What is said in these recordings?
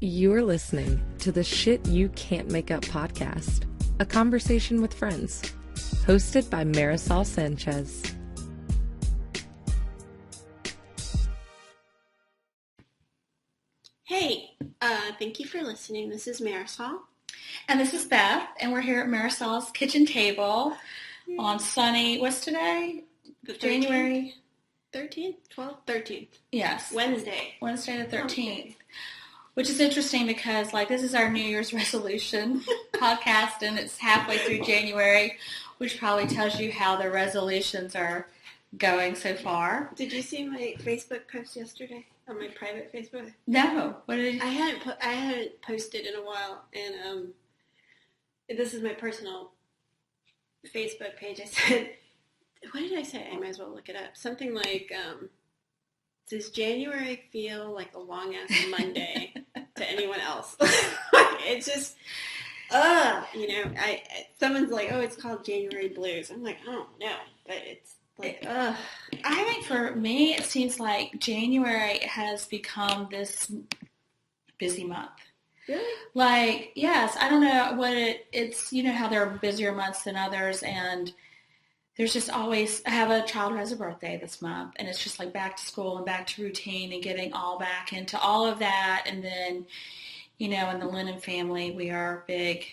You're listening to the Shit You Can't Make Up podcast, a conversation with friends, hosted by Marisol Sanchez. Hey, thank you for listening. This is Marisol. And this is Beth, and we're here at Marisol's kitchen table on sunny, what's today? The 13th? January 13th? 12th? 13th. Yes. Wednesday the 13th. Okay. Which is interesting because, this is our New Year's resolution podcast, and it's halfway through January, which probably tells you how the resolutions are going so far. Did you see my Facebook post yesterday? On my private Facebook? No. What did you... I hadn't posted in a while, and this is my personal Facebook page. I said, what did I say? I might as well look it up. Something like, does January feel like a long-ass Monday to anyone else? It's just, someone's like, oh, it's called January Blues. I'm like, oh, no, but it's like, I think for me, it seems like January has become this busy month. Really? Yes, I don't know what it's, how there are busier months than others, and there's just always, I have a child who has a birthday this month, and it's just like back to school and back to routine and getting all back into all of that. And then, in the Lennon family, we are big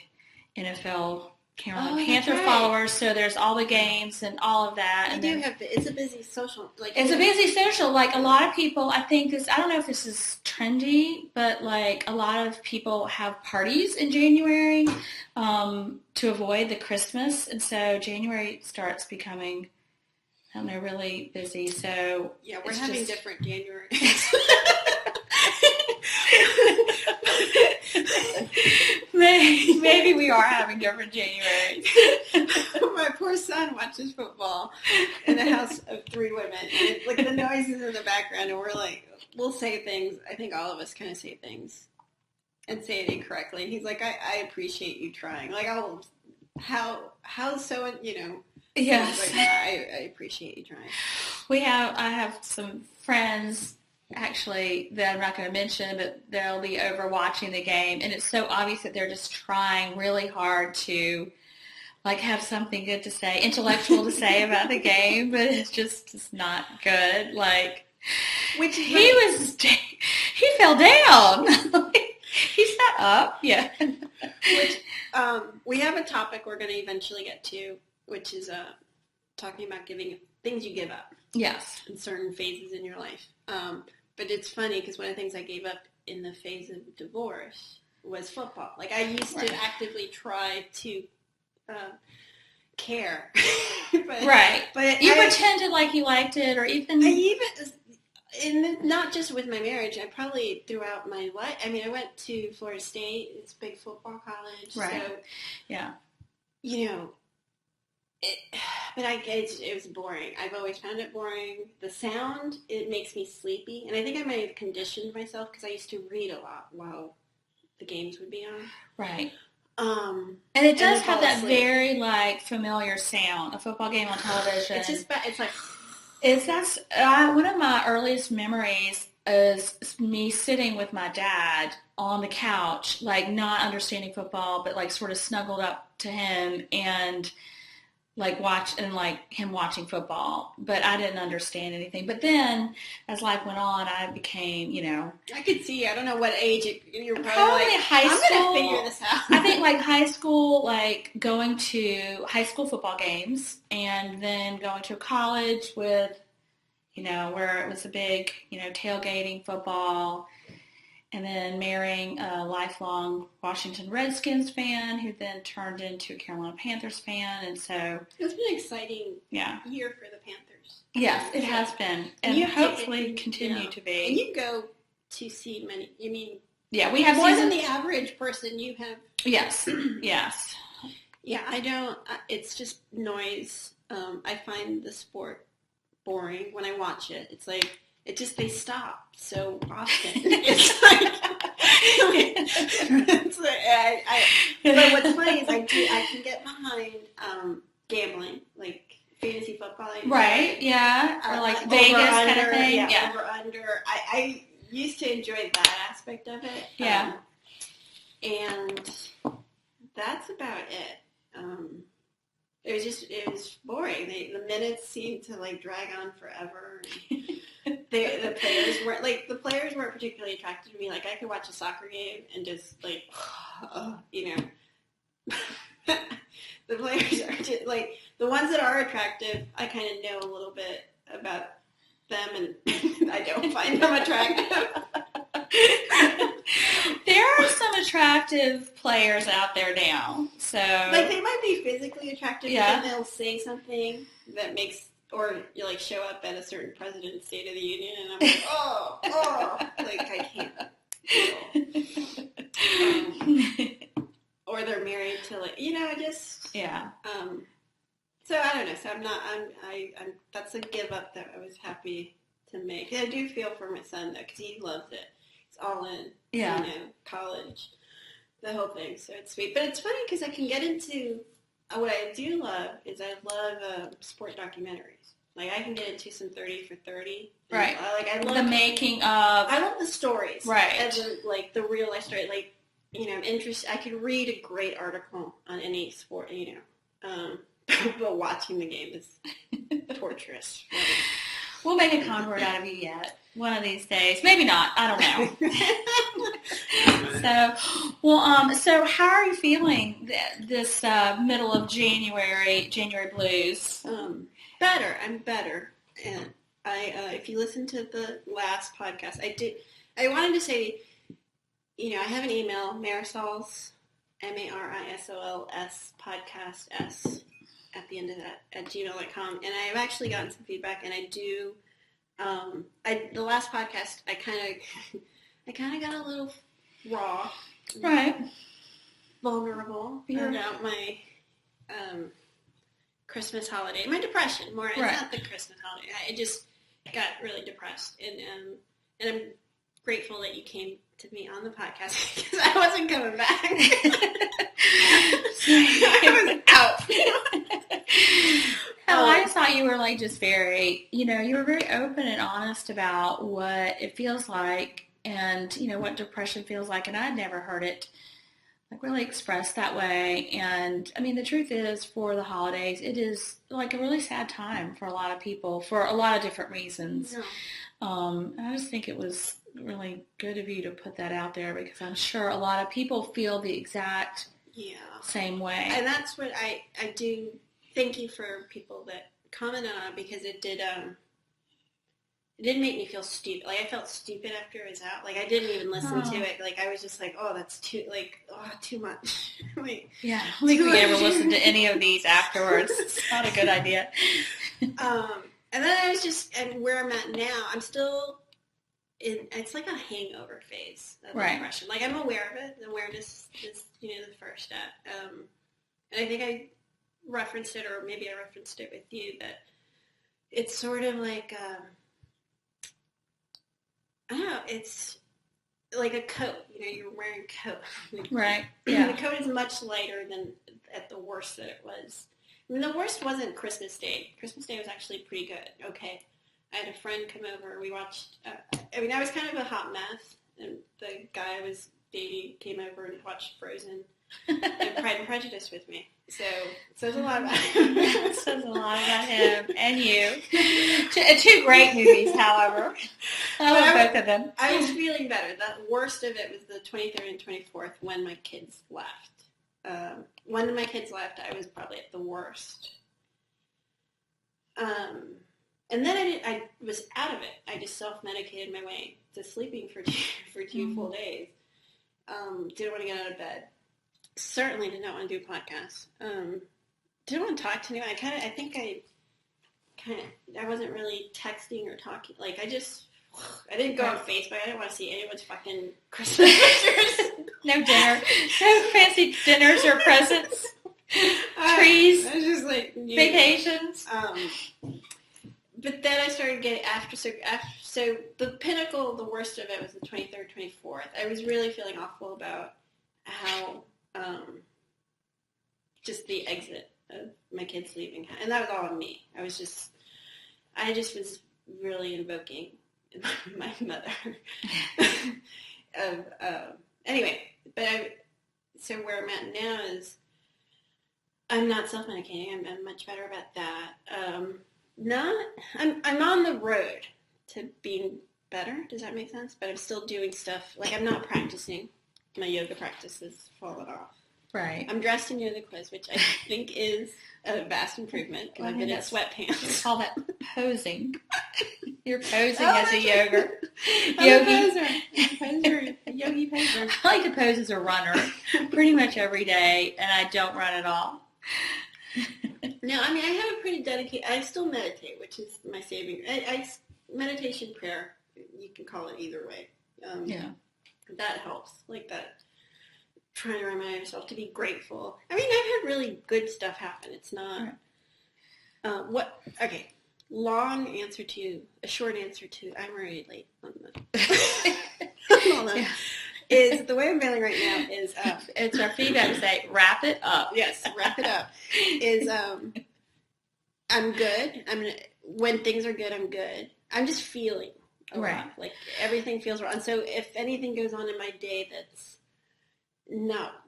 NFL Carolina Panther followers, so there's all the games and all of that. It's a busy social. It's a busy social. A lot of people, I think I don't know if this is trendy, but a lot of people have parties in January to avoid the Christmas, and so January starts becoming, I don't know, really busy. So yeah, we're having different Januaries. Maybe we are having different Januaries. My poor son watches football in a house of three women. And the noises in the background, and we'll say things. I think all of us kind of say things and say it incorrectly. And he's like, I appreciate you trying. How so, Yes. I appreciate you trying. I have some friends, actually, that I'm not going to mention, but they'll be over watching the game, and it's so obvious that they're just trying really hard to have something good to say, intellectual to say about the game, but it's not good. He fell down. He sat up. Yeah. Which we have a topic we're going to eventually get to, which is talking about giving things you give up. Yes. In certain phases in your life. But it's funny because one of the things I gave up in the phase of divorce was football. I used to actively try to care. But you pretended like you liked it, or even... not just with my marriage, I probably throughout my life. I mean, I went to Florida State. It's a big football college. Right. So, yeah. It was boring. I've always found it boring. The sound, it makes me sleepy. And I think I might have conditioned myself because I used to read a lot while the games would be on. Right. And it does have that very, familiar sound, a football game on television. It's just, it's like... one of my earliest memories is me sitting with my dad on the couch, not understanding football, but sort of snuggled up to him and him watching football, but I didn't understand anything. But then, as life went on, I became, I could see. I don't know what age you're probably high school. I'm gonna figure this out. I think high school, going to high school football games, and then going to college with, where it was a big, tailgating football. And then marrying a lifelong Washington Redskins fan who then turned into a Carolina Panthers fan. And so... It's been an exciting year for the Panthers. Yes, it has been. And hopefully continue to be. And you go to see many... Yeah, we have... More than the average person you have... Yes, yes. Yeah, I don't... It's just noise. I find the sport boring when I watch it. It's they stop so often. But what's funny is I can get behind gambling, fantasy football. Right, yeah. Or Vegas kind of thing. Yeah, over, under. used to enjoy that aspect of it. Yeah. And that's about it. It was boring. The minutes seemed to like drag on forever. The players weren't particularly attracted to me. Like, I could watch a soccer game and just like, the players are just like, the ones that are attractive, I kind of know a little bit about them, and I don't find them attractive. There are some attractive players out there now. So, like, they might be physically attractive, yeah. but then they'll say something that makes, or you like show up at a certain president's State of the Union, and I'm like, like, I can't. Or they're married to, like, just yeah. So I don't know. So I'm that's a give up that I was happy to make. I do feel for my son though, because he loves it. He's all in. Yeah. College, the whole thing. So it's sweet. But it's funny because I can get into what I do love is I love sport documentaries. Like, I can get into some 30 for 30. Right. I love the making of. I love the stories. Right. As in, like, the real life story. Like, I'm interested. I could read a great article on any sport. But watching the game is torturous. We'll make a convert out of you yet. One of these days. Maybe not. I don't know. So how are you feeling this middle of January blues? Better. I'm better. And if you listen to the last podcast, I wanted to say, I have an email, Marisol's, MARISOLS podcast S at the end of that at gmail.com, and I've actually gotten some feedback, and I do. The last podcast, I kind of got a little raw, right, vulnerable about my Christmas holiday, my depression. More, it's not the Christmas holiday. I just got really depressed, and I'm grateful that you came to me on the podcast because I wasn't coming back. I was out. I just thought you were like just very, you were very open and honest about what it feels like and, what depression feels like. And I'd never heard it like really expressed that way. And I mean, the truth is for the holidays, it is like a really sad time for a lot of people for a lot of different reasons. Yeah. I just think it was really good of you to put that out there because I'm sure a lot of people feel the exact same way. And that's what I do. Thank you for people that commented on it because it did make me feel stupid. Like, I felt stupid after it was out. Like, I didn't even listen to it. Like, I was just like, that's too much. Like, yeah, I don't think we ever listened to any of these afterwards. It's not a good idea. And then I was just, and where I'm at now, I'm still it's like a hangover phase of depression. Like, I'm aware of it. The awareness is, the first step. And I think I referenced it, or maybe I referenced it with you, that it's sort of like, I don't know, it's like a coat. You're wearing a coat. Right. Yeah. The coat is much lighter than at the worst that it was. I mean, the worst wasn't Christmas Day. Christmas Day was actually pretty good. Okay. I had a friend come over. We watched, I was kind of a hot mess, and the guy I was dating came over and watched Frozen and Pride and Prejudice with me. So it says a lot about him. It says a lot about him and you. Two great movies, however. I love both of them. I was feeling better. The worst of it was the 23rd and 24th when my kids left. When my kids left, I was probably at the worst. And then I was out of it. I just self-medicated my way to sleeping for two full days. Didn't want to get out of bed. Certainly did not want to do podcasts. Didn't want to talk to anyone. I wasn't really texting or talking. Like, I didn't go on Facebook. I didn't want to see anyone's fucking Christmas pictures. No dinner. No fancy dinners or presents. Trees. I was just like, vacations. But then I started getting so the pinnacle, the worst of it was the 23rd, 24th. I was really feeling awful about how just the exit of my kids leaving, and that was all on me. I just was really invoking my mother. Anyway, so where I'm at now is I'm not self-medicating. I'm much better about that. I'm on the road to being better. Does that make sense? But I'm still doing stuff. Like, I'm not practicing. My yoga practice has fallen off. Right. I'm dressed in yoga clothes, which I think is a vast improvement because I've been in sweatpants. We call that posing. You're posing as a yoga. A yogi poser. I like to pose as a runner pretty much every day, and I don't run at all. No, I mean, I have a pretty dedicated, I still meditate, which is my saving, meditation, prayer, you can call it either way. Yeah. That helps, like that, trying to remind myself to be grateful. I mean, I've had really good stuff happen. It's not, okay, a short answer to, I'm already late on the, is the way I'm feeling right now is, it's our feedback to say, wrap it up. Yes, wrap it up, is, I'm good. When things are good, I'm good. I'm just feeling a lot. Like, everything feels wrong. So if anything goes on in my day that's not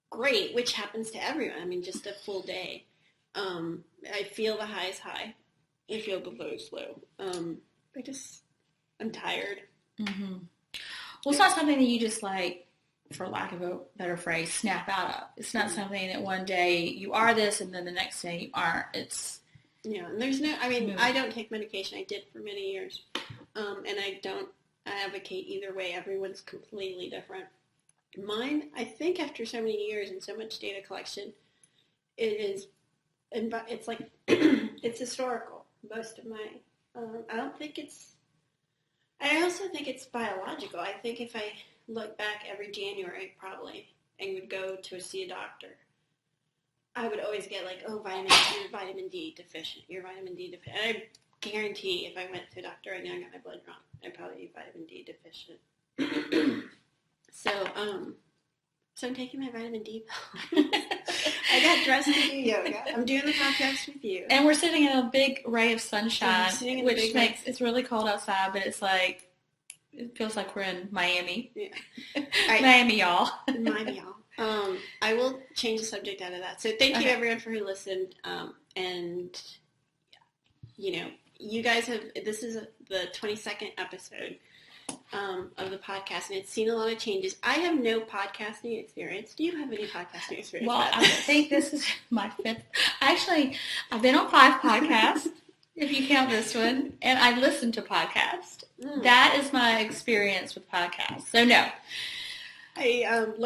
great, which happens to everyone, I mean, just a full day, I feel the highs high. I feel the lows low. I'm tired. Mm-hmm. Well, it's not something that you just, like, for lack of a better phrase, snap out of. It's not something that one day you are this and then the next day you aren't. It's... Yeah, and there's no, I mean, I don't take medication. I did for many years. And I don't advocate either way. Everyone's completely different. Mine, I think after so many years and so much data collection, it's like, it's historical. Most of my, I also think it's biological. I think if I look back every January, probably, and would go to see a doctor, I would always get like, oh, you're vitamin D deficient. You're vitamin D deficient. And I guarantee if I went to a doctor right now and got my blood drawn, I'd probably be vitamin D deficient. So I'm taking my vitamin D pill. I got dressed to do yoga. I'm doing the podcast with you. And we're sitting in a big ray of sunshine, which makes, it's really cold outside, but it's like, it feels like we're in Miami. Yeah. Miami, y'all. Miami, y'all. I will change the subject out of that. So thank you everyone for who listened. And, you know, you guys this is the 22nd episode of the podcast, and it's seen a lot of changes. I have no podcasting experience. Do you have any podcasting experience? Well, I think this is my fifth. Actually, I've been on 5 podcasts, if you count this one, and I listen to podcasts. That is my experience with podcasts. So no. I've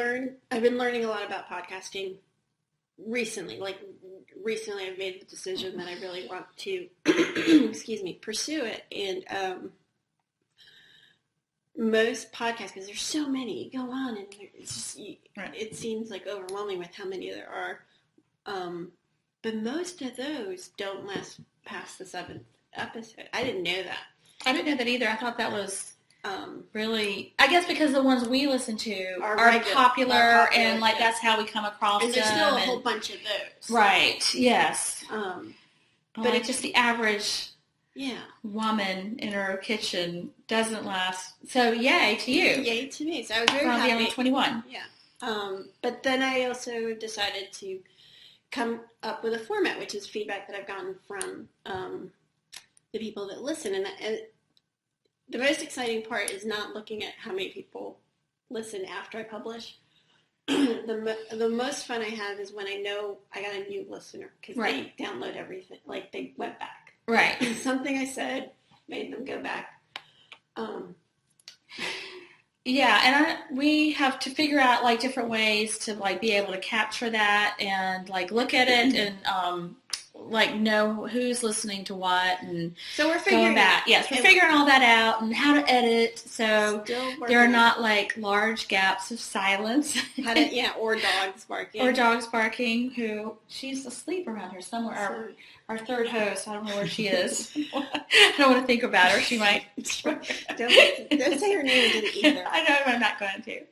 been learning a lot about podcasting recently. Recently I've made the decision that I really want to, pursue it. And most podcasts, because there's so many, you go on and it's just, it seems like overwhelming with how many there are. But most of those don't last past the 7th episode. I didn't know that. I didn't know that either. I thought that was really, I guess because the ones we listen to are popular, and like that's how we come across them. And there's still a whole bunch of those. Right, yes. But it's just the average woman in her kitchen doesn't last. So yay to you. Yay to me. So I was very happy. Only 21. Yeah. But then I also decided to come up with a format, which is feedback that I've gotten from the people that listen. And the most exciting part is not looking at how many people listen after I publish. The most fun I have is when I know I got a new listener, because they download everything. Like, they went back. Right. Something I said made them go back. Yeah, and we have to figure out, like, different ways to, like, be able to capture that and, like, look at it and, like, know who's listening to what, and so we're figuring that. Yes, we're figuring all that out and how to edit, so there are not, like, large gaps of silence. Or dogs barking. Or dogs barking, who, she's asleep around here somewhere. Our third host, I don't know where she is. I don't want to think about her. She might. Don't say her name into the ether. I know, I'm not going to.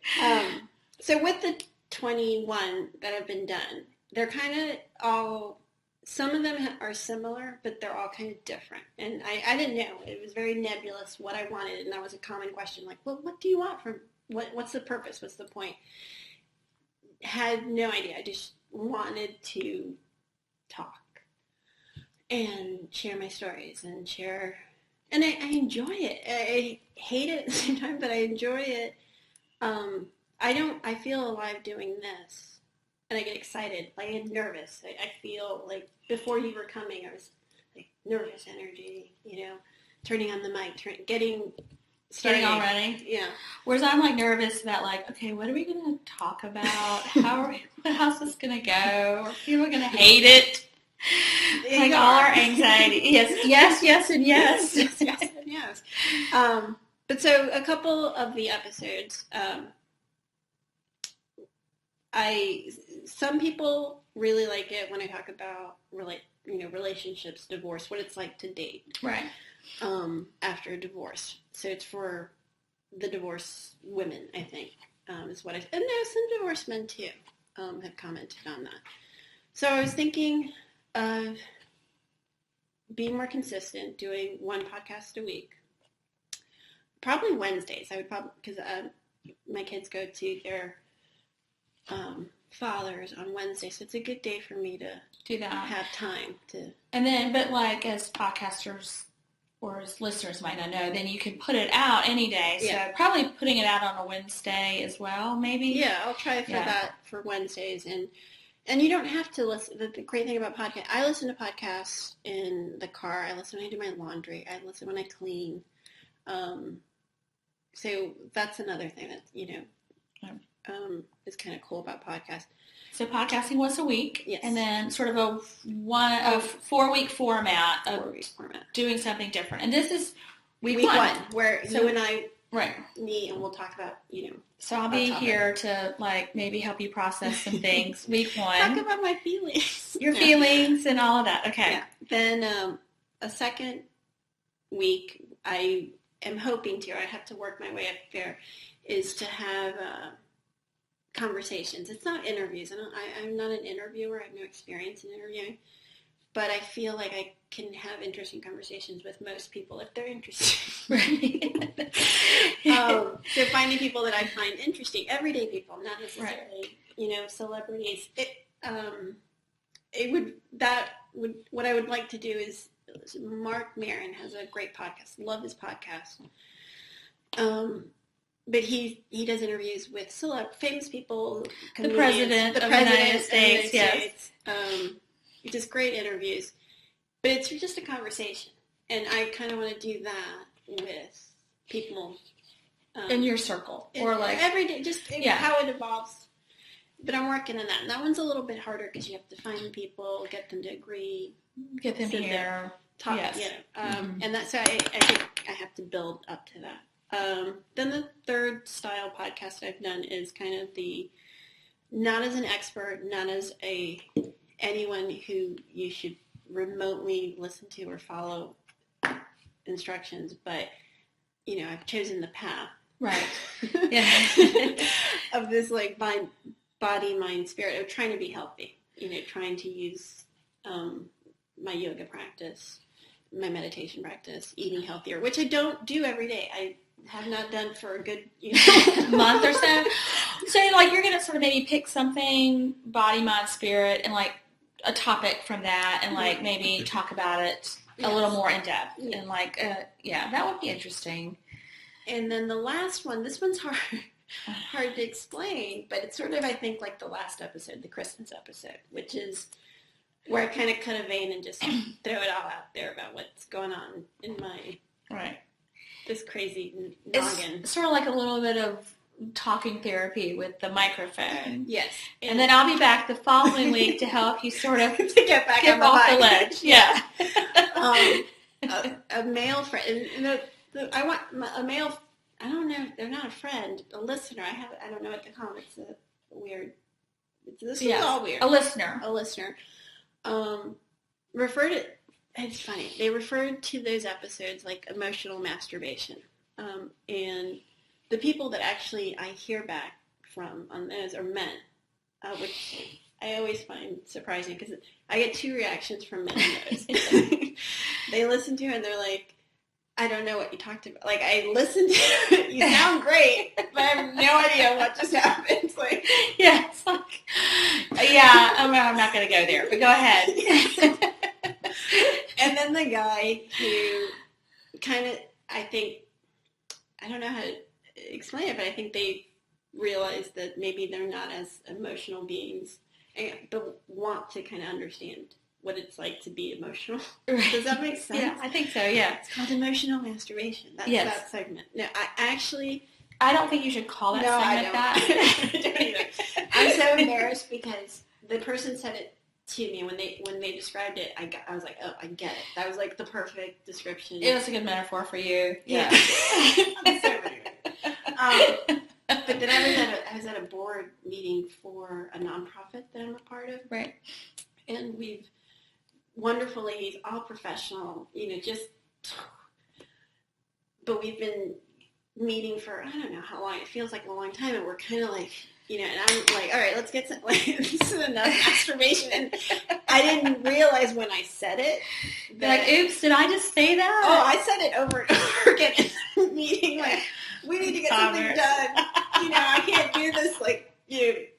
So with the 21 that have been done, they're kind of all some of them are similar, but they're all kind of different. And I didn't know. It was very nebulous what I wanted, and that was a common question. Like, well, what do you want from, what's the purpose? What's the point? Had no idea. I just wanted to talk and share my stories and share, and I enjoy it. I hate it at the same time, but I enjoy it. I feel alive doing this, and I get excited. I get nervous. I feel like before you were coming, I was like nervous energy, turning on the mic, getting started already. Yeah. Whereas I'm like nervous about like, okay, what are we going to talk about? How's this going to go? Are people going to hate it? Like all our anxiety. Yes, and yes. yes, and yes. But so a couple of the episodes, some people really like it when I talk about relationships, divorce, what it's like to date. Right. After a divorce. So it's for the divorced women, I think, is what and no, some divorced men too, have commented on that. So I was thinking of being more consistent, doing one podcast a week. Probably Wednesdays. I would probably, because my kids go to their fathers on Wednesday, so it's a good day for me to do that. Have time to. And then, but like as podcasters or as listeners might not know, then you can put it out any day. Yeah. So probably putting it out on a Wednesday as well, maybe. Yeah, I'll try for that for Wednesdays. And you don't have to listen. The great thing about podcasts, I listen to podcasts in the car. I listen when I do my laundry. I listen when I clean. So that's another thing that, is kind of cool about podcasts. So podcasting once a week, yes. And then sort of a 4-week format of doing something different. And this is week one, where you and I right meet, and we'll talk about So I'll be here to like maybe help you process some things. Week one, talk about my feelings, your feelings, and all of that. Okay. Yeah. Then a second week, I am hoping to. I have to work my way up there. Is to have conversations. It's not interviews. I'm not an interviewer. I have no experience in interviewing. But I feel like I can have interesting conversations with most people if they're interested. Right. So finding people that I find interesting, everyday people, not necessarily, celebrities. What I would like to do is, Mark Maron has a great podcast. Love his podcast. But he does interviews with famous people, the president of the United States, yes. Just great interviews. But it's just a conversation. And I kind of want to do that with people. In your circle. Or like every day, just how it evolves. But I'm working on that. And that one's a little bit harder because you have to find people, get them to agree. Get them here. Talk, yes. And that's why I think I have to build up to that. Then the third style podcast I've done is kind of not as an expert, not as anyone who you should remotely listen to or follow instructions, but I've chosen the path, right? Yeah, of this like body, mind, spirit of trying to be healthy. Trying to use my yoga practice, my meditation practice, eating healthier, which I don't do every day. I have not done for a good month or so. So like you're going to sort of maybe pick something, body, mind, spirit, and like a topic from that, and like maybe talk about it a little more in depth. Yeah. And like, that would be interesting. And then the last one, this one's hard to explain, but it's sort of, I think, like the last episode, the Christmas episode, which is where I kind of cut a vein and just throw it all out there about what's going on in my this crazy noggin. It's sort of like a little bit of talking therapy with the microphone. Yes. And then I'll be back the following week to help you sort of to get back off the ledge. Yeah. A male friend. And I want a male. I don't know. They're not a friend. A listener. I don't know what to call them. It's a weird. This is all weird. A listener. Referred it. It's funny. They referred to those episodes like emotional masturbation, and the people that actually I hear back from on those are men, which I always find surprising because I get two reactions from men and those. They listen to it and they're like, I don't know what you talked about. Like, I listened to it, you sound great, but I have no idea what just happened. Like, yeah, it's like, yeah, I'm not going to go there, but go ahead. And then the guy who kind of, I think, I don't know how to explain it, but I think they realize that maybe they're not as emotional beings, but want to kind of understand what it's like to be emotional. Right. Does that make sense? Yeah, I think so, yeah. It's called emotional masturbation. That's that segment. No, I don't think you should call that segment that. I don't either. I'm so embarrassed because the person said it to me when they described it. I was like, oh, I get it. That was like the perfect description. It was a good metaphor for you. Yeah. But then I was at a board meeting for a nonprofit that I'm a part of. Right. And we've wonderful ladies, all professional, but we've been meeting for, I don't know how long, it feels like a long time, and we're kind of like, and I'm like, all right, let's get some, like, this is enough masturbation, and I didn't realize when I said it. Like, oops, did I just say that? Oh, I said it over and over again in the meeting, like, we need to get something done. I can't do this, like,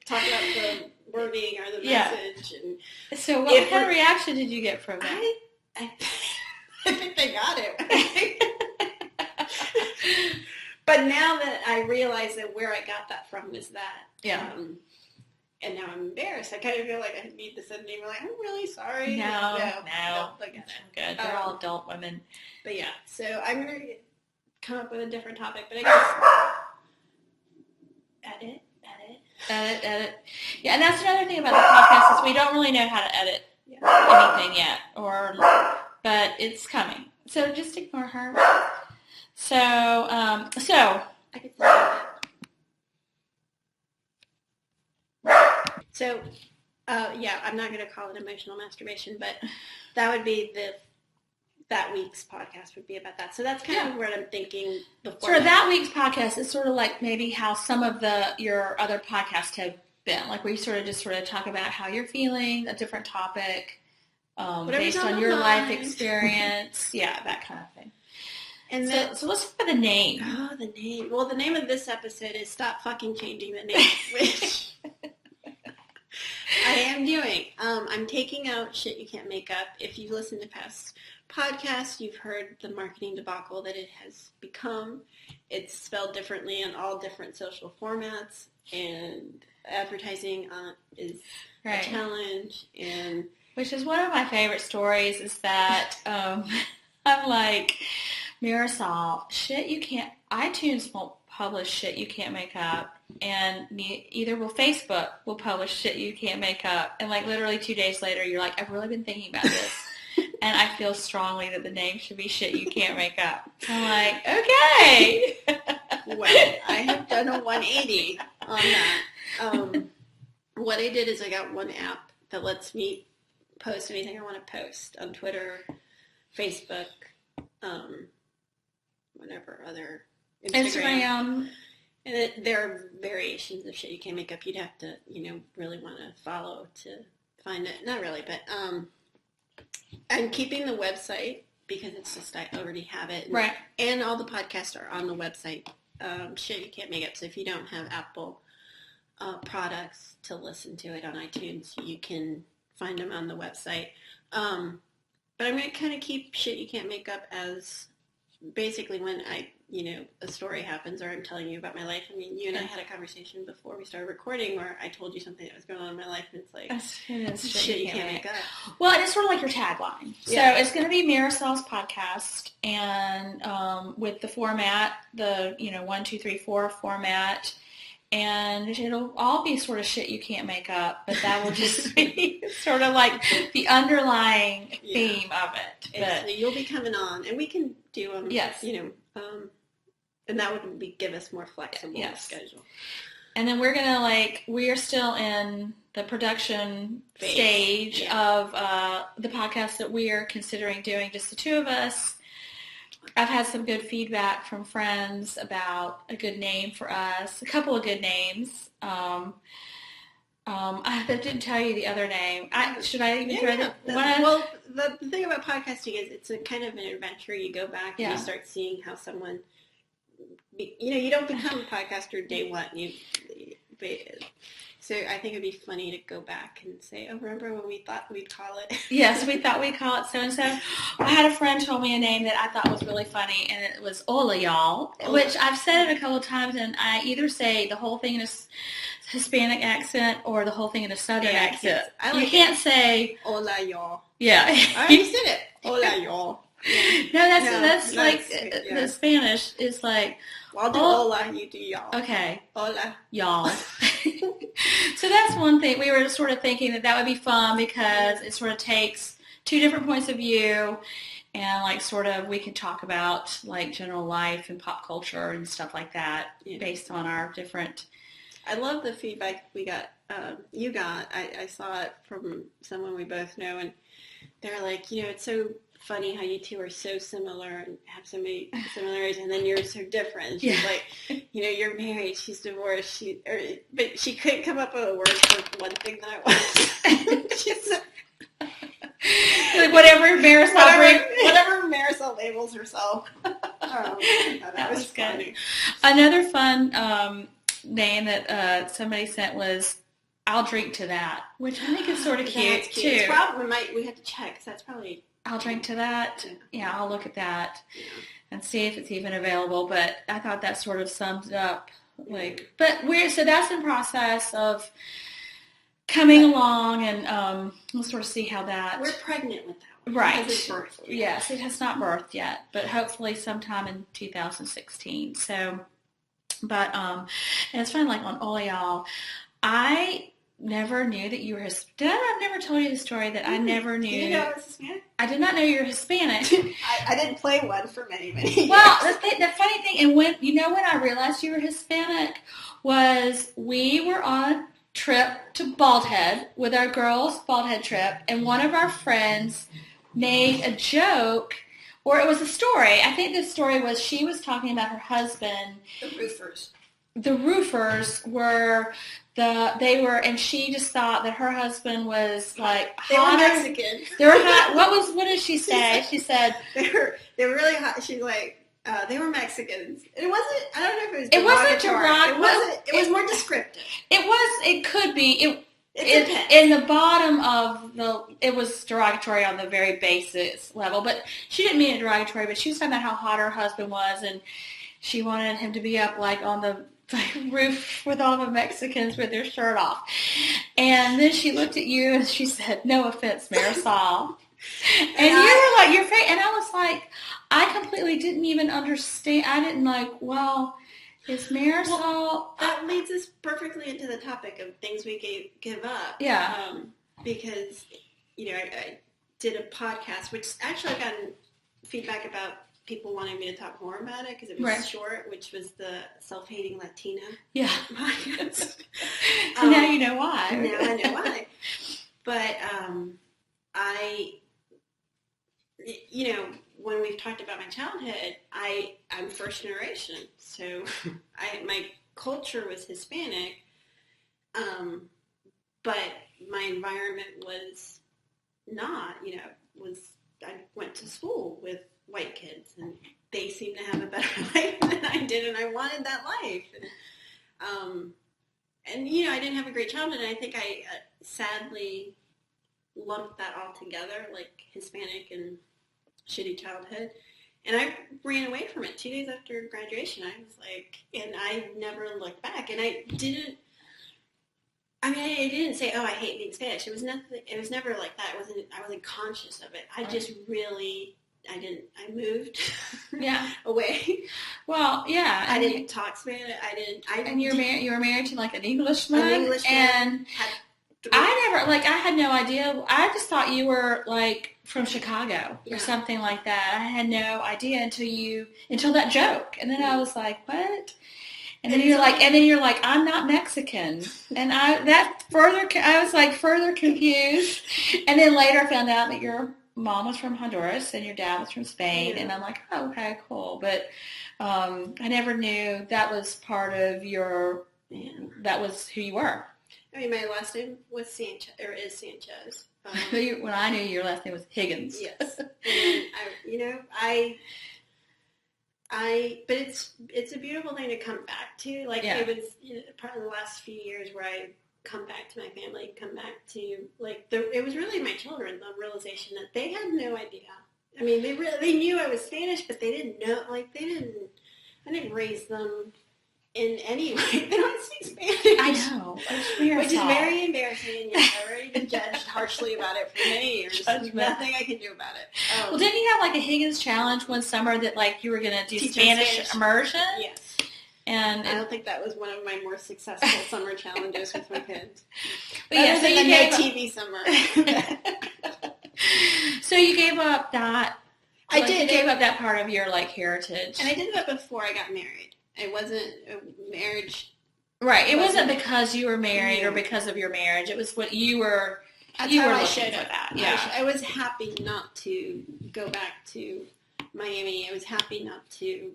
talk about the wording or the message. And so what kind of reaction did you get from that? I think they got it. But now that I realize that where I got that from is that. Yeah. And now I'm embarrassed. I kind of feel like I need to send an email like, I'm really sorry. No. Look at it. Good. They're all adult women. But yeah, so I'm going to come up with a different topic, but I guess edit. Yeah, and that's another thing about the podcast is we don't really know how to edit anything yet, but it's coming. So just ignore her. So I could say that. So, I'm not going to call it emotional masturbation, but that would be that week's podcast would be about that. So that's kind of what I'm thinking before. So that week's podcast is sort of like maybe how some of your other podcasts have been. Like we sort of talk about how you're feeling, a different topic, based on your life experience. Yeah, that kind of thing. And so let's look at the name. Oh, the name. Well, the name of this episode is Stop Fucking Changing the Name, which I am doing. I'm taking out shit you can't make up. If you've listened to past podcasts, you've heard the marketing debacle that it has become. It's spelled differently on all different social formats, and advertising is a challenge. And which is one of my favorite stories is that I'm like, Marisol, iTunes won't publish shit you can't make up, and either will Facebook will publish shit you can't make up, and like literally 2 days later you're like, I've really been thinking about this and I feel strongly that the name should be shit you can't make up. I'm like, okay. Well, I have done a 180 on that. What I did is I got one app that lets me post anything I want to post on Twitter, Facebook, whatever other, Instagram. And there are variations of shit you can't make up. You'd have to, really want to follow to find it. Not really, but I'm keeping the website because it's just I already have it. Right. And all the podcasts are on the website. Shit you can't make up. So if you don't have Apple products to listen to it on iTunes, you can find them on the website. But I'm going to kind of keep shit you can't make up as basically when a story happens or I'm telling you about my life. I mean, you and I had a conversation before we started recording where I told you something that was going on in my life, and it's like, shit you can't make up. Well, and it's sort of like your tagline. Yeah. So it's going to be Marisol's podcast, and with the format, the 1, 2, 3, 4 format, and it'll all be sort of shit you can't make up, but that will just be sort of like the underlying theme of it. But you'll be coming on, and we can do them. Yes. And that would give us more flexible schedule. And then we are still in the production stage of the podcast that we are considering doing, just the two of us. I've had some good feedback from friends about a good name for us, a couple of good names. I didn't tell you the other name. Should I even try that? Well, the thing about podcasting is it's a kind of an adventure. You go back and you start seeing how someone, you don't become a podcaster day one. So I think it'd be funny to go back and say, oh, remember when we thought we'd call it? Yes, we thought we'd call it so-and-so. I had a friend tell me a name that I thought was really funny, and it was Hola, y'all, which I've said it a couple of times, and I either say the whole thing in a Hispanic accent or the whole thing in a Southern accent. You can't say Hola, y'all. Yeah. I already said it. Hola, y'all. Yeah. No, that's like the Spanish is like. Well, I'll do hola, you do y'all. Okay. Hola. Y'all. So that's one thing. We were sort of thinking that would be fun because it sort of takes two different points of view and like sort of we could talk about like general life and pop culture and stuff like that based on our different. I love the feedback we got. You got. I saw it from someone we both know, and they're like, it's so funny how you two are so similar and have so many similarities, and then you're so different. She's like, you're married, she's divorced, but she couldn't come up with a word for one thing that I was. She said, like whatever Marisol labels herself. That was funny. Another fun name that somebody sent was llDrinktoThat, which I think is sort of cute too. It's probably we have to check because that's probably. llDrinktoThat. Yeah, I'll look at that and see if it's even available. But I thought that sort of sums it up. So that's in process of coming along, and we'll sort of see how that. We're pregnant with that one. Right. It's birthed. Yes, it has not birthed yet, but hopefully sometime in 2016. So, but and it's funny, like on all y'all, I never knew that you were Hispanic. I've never told you the story that I never knew. You know I was Hispanic? I did not know you were Hispanic. I didn't play one for many years. Well, the funny thing, and when I realized you were Hispanic was we were on a trip to Bald Head with our girls' Bald Head trip, and one of our friends made a joke, or it was a story. I think the story was she was talking about her husband. The roofers. The roofers were and she just thought that her husband was like they hotter. Were Mexican. They were hot. What did she say? She said they were really hot. She's like they were Mexicans. It wasn't. I don't know if it was. It wasn't derogatory. It was more descriptive. It could be. In the bottom of it was derogatory on the very basis level, but she didn't mean it derogatory. But she was talking about how hot her husband was, and she wanted him to be up like on the roof with all the Mexicans with their shirt off. And then she looked at you and she said, "No offense, Marisol." And you were like, your face, and I was like, I completely didn't even understand. I didn't well, is Marisol... Well, that leads us perfectly into the topic of things we give up. Yeah. Because, I did a podcast, which actually I got feedback about people wanting me to talk more about it because it was short, which was the Self-Hating Latina podcast. So now you know why. Now I know why. But when we've talked about my childhood, I'm first generation, so my culture was Hispanic, but my environment was not. I went to school with white kids, and they seemed to have a better life than I did, and I wanted that life. And I didn't have a great childhood, and I think I sadly lumped that all together, like Hispanic and shitty childhood. And I ran away from it 2 days after graduation. I was like, and I never looked back. And I didn't say, oh, I hate being Spanish. It was nothing. It was never like that. I wasn't conscious of it. I just really, I moved away. Well, yeah. I didn't talk Spanish. And you were married to like an Englishman? An Englishman. And I had no idea. I just thought you were like from Chicago or something like that. I had no idea until that joke. And then I was like, what? And then you're like, I'm not Mexican. And I was like further confused. And then later I found out that your mom was from Honduras and your dad was from Spain. Yeah. And I'm like, oh, okay, cool. But I never knew that was part of that was who you were. I mean, my last name was Sanchez, or is Sanchez. When I knew your last name was Higgins. Yes. But it's a beautiful thing to come back to. Like, it was probably the last few years where I come back to my family, come back to, like, it was really my children, the realization that they had no idea. I mean, they knew I was Spanish, but they didn't know, like, I didn't raise them in any way. They don't speak Spanish. I know. Which is very embarrassing, and yes, I've already been judged harshly about it for many years. Nothing I can do about it. Well, didn't you have like a Higgins challenge one summer that like you were going to do Spanish immersion? Yes. And I don't think that was one of my more successful summer challenges with my kids. But yeah, so you gave up TV summer. So you gave up that. I did. You gave up that part of your like heritage. And I did that before I got married. It wasn't a marriage. Right. It wasn't because you were married or because of your marriage. It was what you were. You were looking for that. Yeah. I was happy not to go back to Miami. I was happy not to.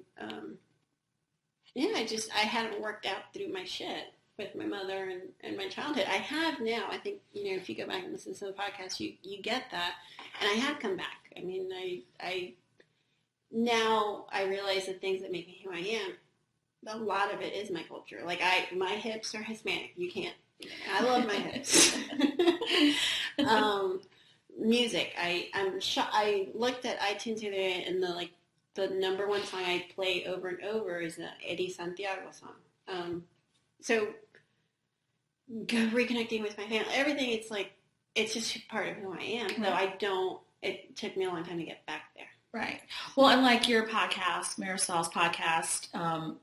I hadn't worked out through my shit with my mother and my childhood. I have now. I think, if you go back and listen to the podcast, you get that. And I have come back. I mean, now I realize the things that make me who I am. A lot of it is my culture. Like my hips are Hispanic. You can't. I love my hips. Music. I looked at iTunes the other day, and the number one song I play over and over is the Eddie Santiago song. So reconnecting with my family, everything. It's just part of who I am. Though it took me a long time to get back there. Right. Well, and like your podcast, Marisol's podcast,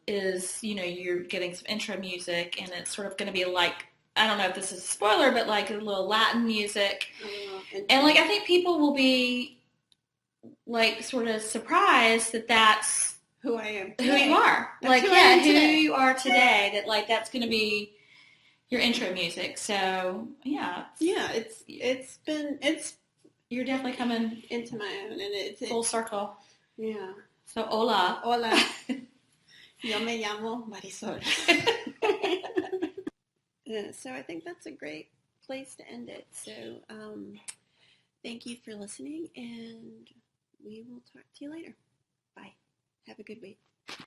is, you're getting some intro music, and it's sort of going to be like, I don't know if this is a spoiler, but like a little Latin music. And like, I think people will be like sort of surprised that that's who I am. Who you are. Like, yeah, who you are today, that like, that's going to be your intro music. So yeah. Yeah. You're definitely coming into my own, and it's full circle. Yeah. So, hola. Hola. Yo me llamo Marisol. So I think that's a great place to end it. So thank you for listening, and we will talk to you later. Bye. Have a good week.